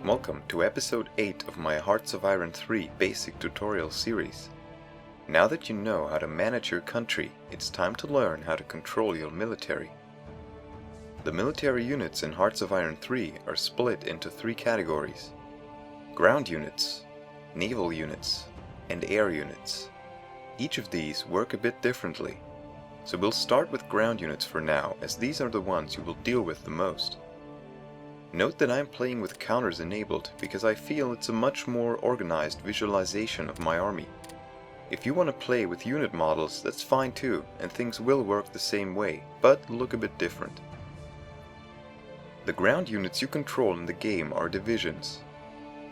Welcome to episode 8 of my Hearts of Iron 3 basic tutorial series. Now that you know how to manage your country, it's time to learn how to control your military. The military units in Hearts of Iron 3 are split into 3 categories: ground units, naval units, and air units. Each of these work a bit differently, so we'll start with ground units for now, as these are the ones you will deal with the most. Note that I'm playing with counters enabled because I feel it's a much more organized visualization of my army. If you want to play with unit models, that's fine too, and things will work the same way, but look a bit different. The ground units you control in the game are divisions.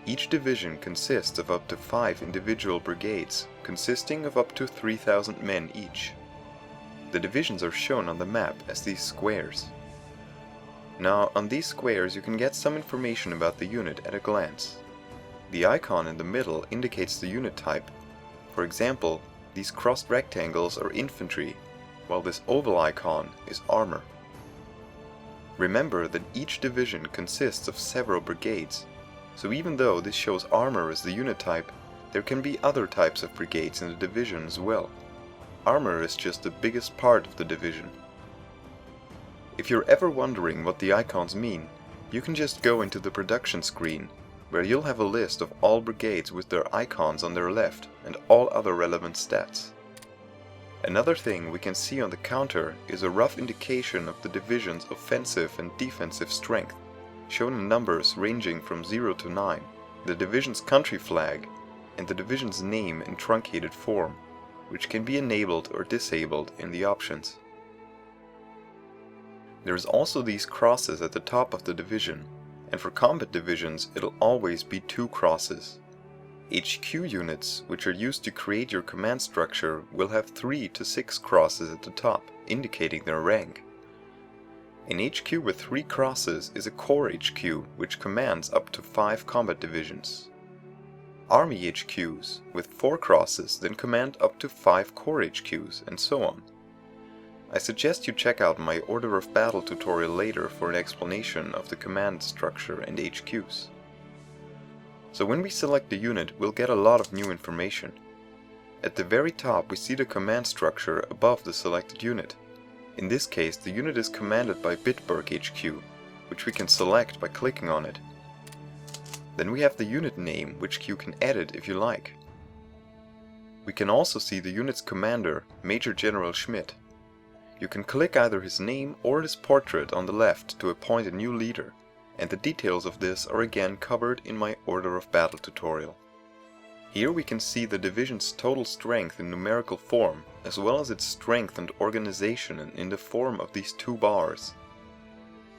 Each division consists of up to 5 individual brigades, consisting of up to 3,000 men each. The divisions are shown on the map as these squares. Now, on these squares you can get some information about the unit at a glance. The icon in the middle indicates the unit type. For example, these crossed rectangles are infantry, while this oval icon is armor. Remember that each division consists of several brigades, so even though this shows armor as the unit type, there can be other types of brigades in the division as well. Armor is just the biggest part of the division. If you're ever wondering what the icons mean, you can just go into the production screen, where you'll have a list of all brigades with their icons on their left and all other relevant stats. Another thing we can see on the counter is a rough indication of the division's offensive and defensive strength, shown in numbers ranging from 0 to 9, the division's country flag, and the division's name in truncated form, which can be enabled or disabled in the options. There's also these crosses at the top of the division, and for combat divisions it'll always be 2 crosses. HQ units, which are used to create your command structure, will have 3 to 6 crosses at the top, indicating their rank. An HQ with 3 crosses is a core HQ, which commands up to 5 combat divisions. Army HQs with 4 crosses then command up to 5 core HQs, and so on. I suggest you check out my Order of Battle tutorial later for an explanation of the command structure and HQs. So when we select a unit, we'll get a lot of new information. At the very top we see the command structure above the selected unit. In this case the unit is commanded by Bitburg HQ, which we can select by clicking on it. Then we have the unit name, which you can edit if you like. We can also see the unit's commander, Major General Schmidt. You can click either his name or his portrait on the left to appoint a new leader, and the details of this are again covered in my Order of Battle tutorial. Here we can see the division's total strength in numerical form, as well as its strength and organization in the form of these 2 bars.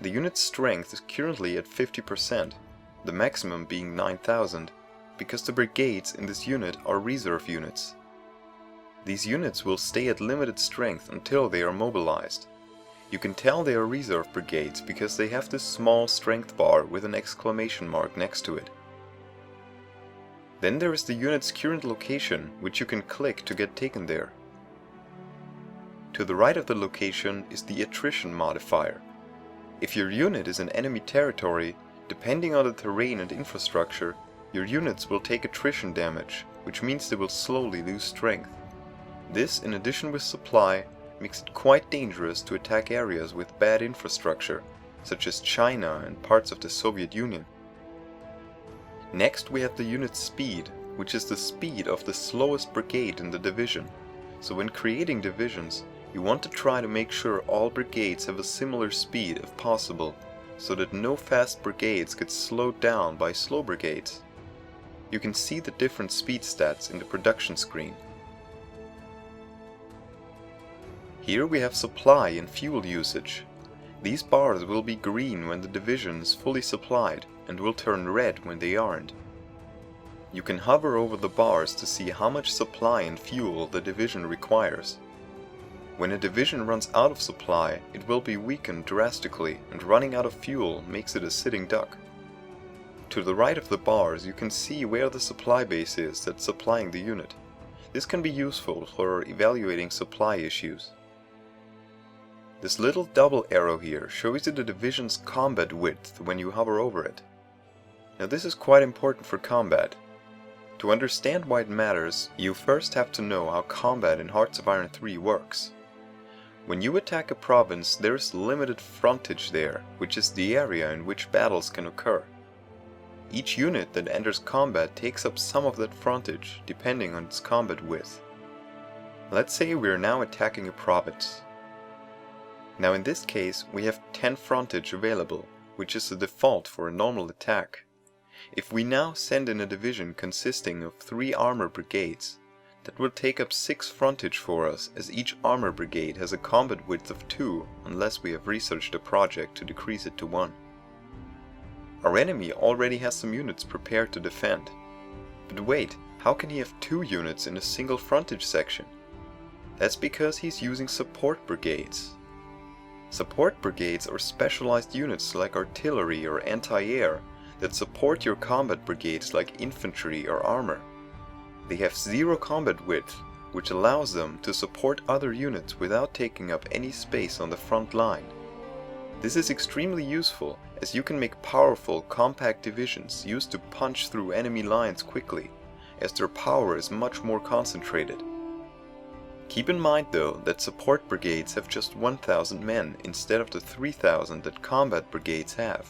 The unit's strength is currently at 50%, the maximum being 9,000, because the brigades in this unit are reserve units. These units will stay at limited strength until they are mobilized. You can tell they are reserve brigades because they have this small strength bar with an exclamation mark next to it. Then there is the unit's current location, which you can click to get taken there. To the right of the location is the attrition modifier. If your unit is in enemy territory, depending on the terrain and infrastructure, your units will take attrition damage, which means they will slowly lose strength. This, in addition with supply, makes it quite dangerous to attack areas with bad infrastructure, such as China and parts of the Soviet Union. Next we have the unit's speed, which is the speed of the slowest brigade in the division. So when creating divisions, you want to try to make sure all brigades have a similar speed if possible, so that no fast brigades get slowed down by slow brigades. You can see the different speed stats in the production screen. Here we have supply and fuel usage. These bars will be green when the division is fully supplied and will turn red when they aren't. You can hover over the bars to see how much supply and fuel the division requires. When a division runs out of supply, it will be weakened drastically, and running out of fuel makes it a sitting duck. To the right of the bars you can see where the supply base is that's supplying the unit. This can be useful for evaluating supply issues. This little double arrow here shows you the division's combat width when you hover over it. Now this is quite important for combat. To understand why it matters, you first have to know how combat in Hearts of Iron 3 works. When you attack a province, there is limited frontage there, which is the area in which battles can occur. Each unit that enters combat takes up some of that frontage, depending on its combat width. Let's say we are now attacking a province. Now in this case, we have 10 frontage available, which is the default for a normal attack. If we now send in a division consisting of 3 armor brigades, that will take up 6 frontage for us, as each armor brigade has a combat width of 2 unless we have researched a project to decrease it to 1. Our enemy already has some units prepared to defend. But wait, how can he have 2 units in a single frontage section? That's because he's using support brigades. Support brigades are specialized units like artillery or anti-air that support your combat brigades like infantry or armor. They have 0 combat width, which allows them to support other units without taking up any space on the front line. This is extremely useful, as you can make powerful, compact divisions used to punch through enemy lines quickly, as their power is much more concentrated. Keep in mind though that support brigades have just 1,000 men instead of the 3,000 that combat brigades have,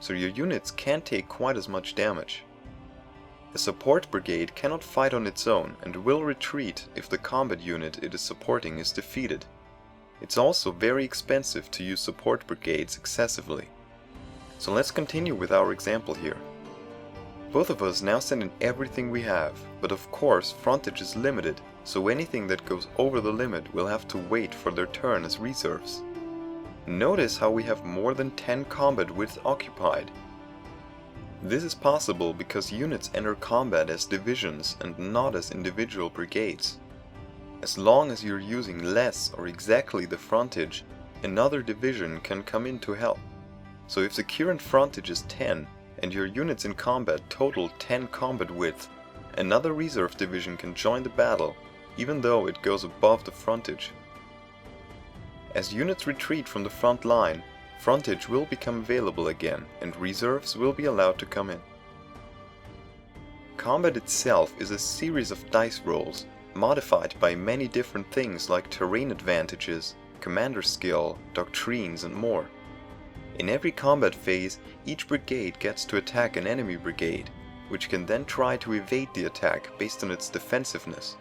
so your units can't take quite as much damage. A support brigade cannot fight on its own and will retreat if the combat unit it is supporting is defeated. It's also very expensive to use support brigades excessively. So let's continue with our example here. Both of us now send in everything we have, but of course frontage is limited, so anything that goes over the limit will have to wait for their turn as reserves. Notice how we have more than 10 combat width occupied. This is possible because units enter combat as divisions and not as individual brigades. As long as you're using less or exactly the frontage, another division can come in to help. So if the current frontage is 10 and your units in combat total 10 combat width, another reserve division can join the battle, even though it goes above the frontage. As units retreat from the front line, frontage will become available again and reserves will be allowed to come in. Combat itself is a series of dice rolls, modified by many different things like terrain advantages, commander skill, doctrines and more. In every combat phase, each brigade gets to attack an enemy brigade, which can then try to evade the attack based on its defensiveness.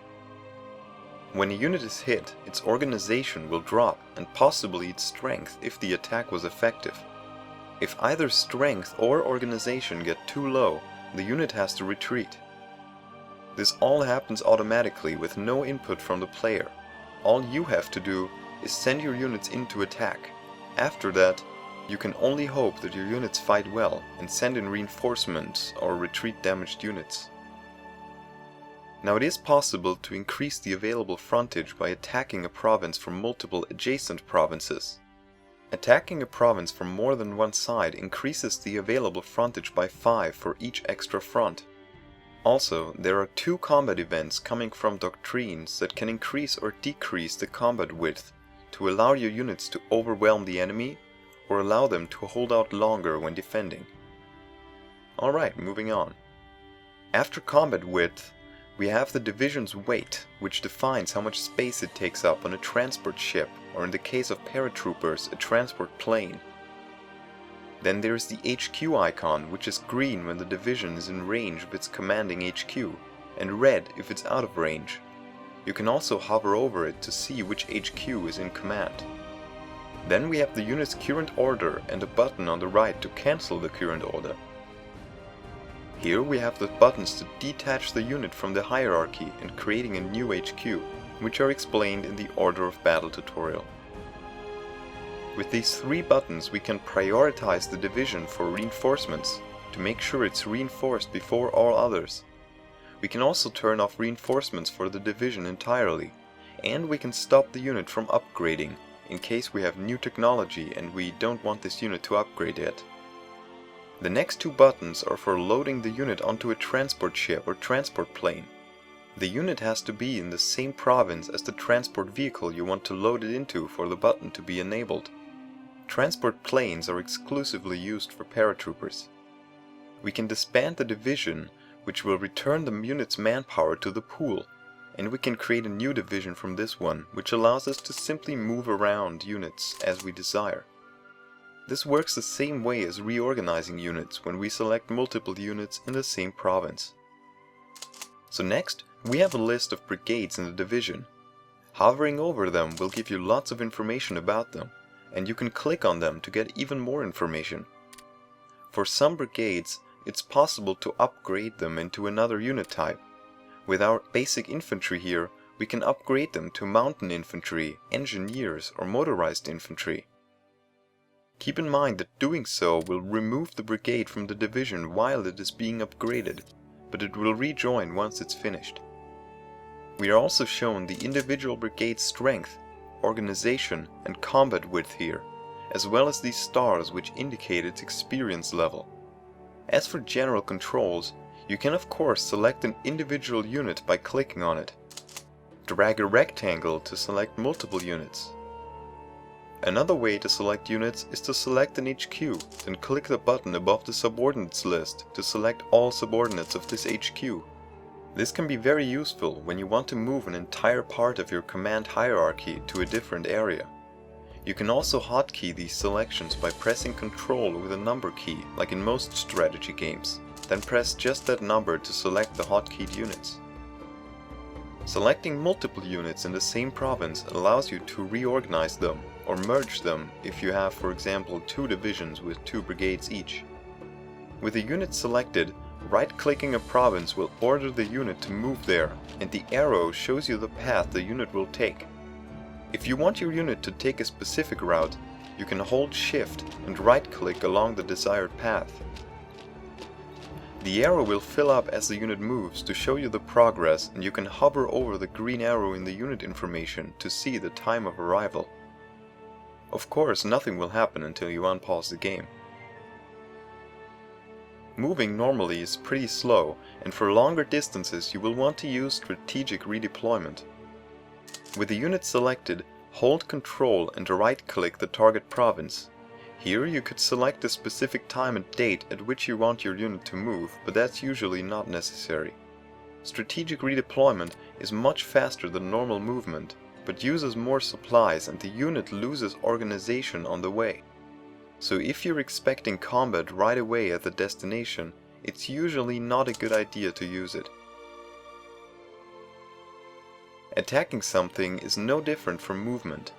When a unit is hit, its organization will drop and possibly its strength if the attack was effective. If either strength or organization get too low, the unit has to retreat. This all happens automatically with no input from the player. All you have to do is send your units in to attack. After that, you can only hope that your units fight well and send in reinforcements or retreat damaged units. Now it is possible to increase the available frontage by attacking a province from multiple adjacent provinces. Attacking a province from more than one side increases the available frontage by 5 for each extra front. Also, there are 2 combat events coming from doctrines that can increase or decrease the combat width to allow your units to overwhelm the enemy or allow them to hold out longer when defending. Alright, moving on. After combat width, we have the division's weight, which defines how much space it takes up on a transport ship, or in the case of paratroopers, a transport plane. Then there is the HQ icon, which is green when the division is in range of its commanding HQ, and red if it's out of range. You can also hover over it to see which HQ is in command. Then we have the unit's current order and a button on the right to cancel the current order. Here we have the buttons to detach the unit from the hierarchy and creating a new HQ, which are explained in the Order of Battle tutorial. With these 3 buttons we can prioritize the division for reinforcements to make sure it's reinforced before all others. We can also turn off reinforcements for the division entirely, and we can stop the unit from upgrading in case we have new technology and we don't want this unit to upgrade yet. The next 2 buttons are for loading the unit onto a transport ship or transport plane. The unit has to be in the same province as the transport vehicle you want to load it into for the button to be enabled. Transport planes are exclusively used for paratroopers. we can disband the division, which will return the unit's manpower to the pool, and we can create a new division from this one, which allows us to simply move around units as we desire. This works the same way as reorganizing units when we select multiple units in the same province. So next, we have a list of brigades in the division. Hovering over them will give you lots of information about them, and you can click on them to get even more information. For some brigades, it's possible to upgrade them into another unit type. With our basic infantry here, we can upgrade them to mountain infantry, engineers, or motorized infantry. Keep in mind that doing so will remove the brigade from the division while it is being upgraded, but it will rejoin once it's finished. We are also shown the individual brigade's strength, organization, and combat width here, as well as these stars which indicate its experience level. As for general controls, you can of course select an individual unit by clicking on it. Drag a rectangle to select multiple units. Another way to select units is to select an HQ, then click the button above the subordinates list to select all subordinates of this HQ. This can be very useful when you want to move an entire part of your command hierarchy to a different area. You can also hotkey these selections by pressing Ctrl with a number key, like in most strategy games. Then press just that number to select the hotkeyed units. Selecting multiple units in the same province allows you to reorganize them or merge them if you have, for example, 2 divisions with 2 brigades each. With a unit selected, right-clicking a province will order the unit to move there, and the arrow shows you the path the unit will take. If you want your unit to take a specific route, you can hold Shift and right-click along the desired path. The arrow will fill up as the unit moves to show you the progress, and you can hover over the green arrow in the unit information to see the time of arrival. Of course, nothing will happen until you unpause the game. Moving normally is pretty slow, and for longer distances you will want to use strategic redeployment. With the unit selected, hold Ctrl and right-click the target province. Here you could select a specific time and date at which you want your unit to move, but that's usually not necessary. Strategic redeployment is much faster than normal movement, but uses more supplies and the unit loses organization on the way. So if you're expecting combat right away at the destination, it's usually not a good idea to use it. Attacking something is no different from movement.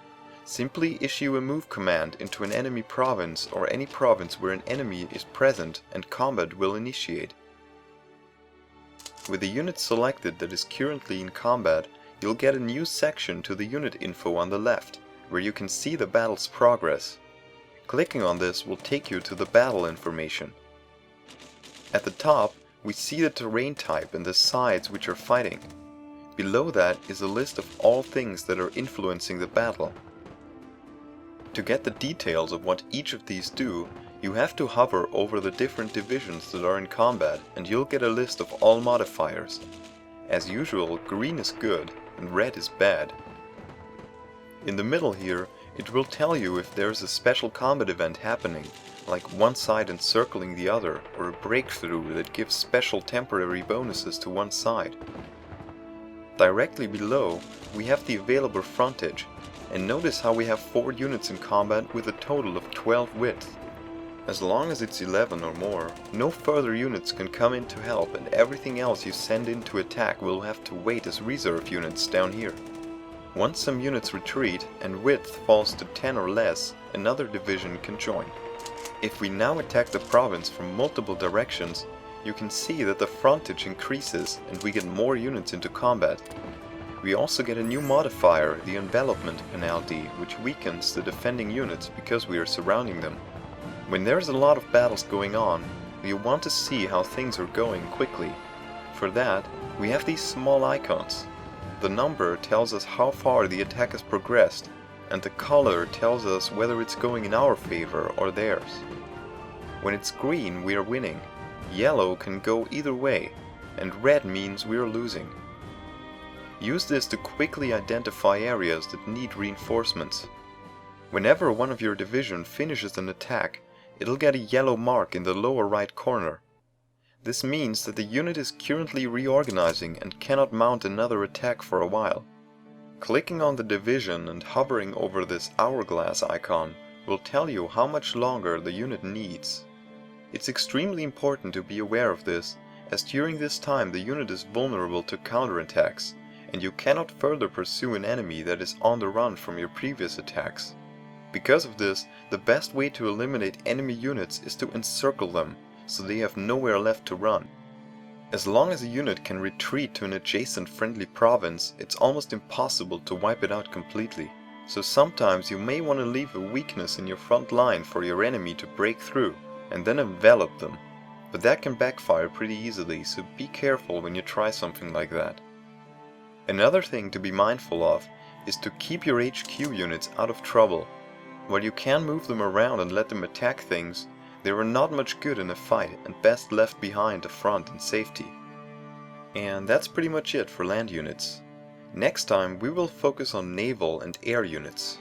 Simply issue a move command into an enemy province or any province where an enemy is present and combat will initiate. With the unit selected that is currently in combat, you'll get a new section to the unit info on the left, where you can see the battle's progress. Clicking on this will take you to the battle information. At the top, we see the terrain type and the sides which are fighting. Below that is a list of all things that are influencing the battle. To get the details of what each of these do, you have to hover over the different divisions that are in combat and you'll get a list of all modifiers. As usual, green is good and red is bad. In the middle here, it will tell you if there's a special combat event happening, like one side encircling the other, or a breakthrough that gives special temporary bonuses to one side. Directly below, we have the available frontage, and notice how we have 4 units in combat with a total of 12 width. As long as it's 11 or more, no further units can come in to help, and everything else you send in to attack will have to wait as reserve units down here. Once some units retreat and width falls to 10 or less, another division can join. If we now attack the province from multiple directions, you can see that the frontage increases and we get more units into combat. We also get a new modifier, the envelopment penalty, which weakens the defending units because we are surrounding them. When there's a lot of battles going on, you want to see how things are going quickly. For that, we have these small icons. The number tells us how far the attack has progressed, and the color tells us whether it's going in our favor or theirs. When it's green, we are winning. Yellow can go either way, and red means we are losing. Use this to quickly identify areas that need reinforcements. Whenever one of your division finishes an attack, it'll get a yellow mark in the lower right corner. This means that the unit is currently reorganizing and cannot mount another attack for a while. Clicking on the division and hovering over this hourglass icon will tell you how much longer the unit needs. It's extremely important to be aware of this, as during this time the unit is vulnerable to counterattacks, and you cannot further pursue an enemy that is on the run from your previous attacks. Because of this, the best way to eliminate enemy units is to encircle them, so they have nowhere left to run. As long as a unit can retreat to an adjacent friendly province, it's almost impossible to wipe it out completely. So sometimes you may want to leave a weakness in your front line for your enemy to break through, and then envelop them. But that can backfire pretty easily, so be careful when you try something like that. Another thing to be mindful of is to keep your HQ units out of trouble. While you can move them around and let them attack things, they are not much good in a fight and best left behind the front in safety. And that's pretty much it for land units. Next time we will focus on naval and air units.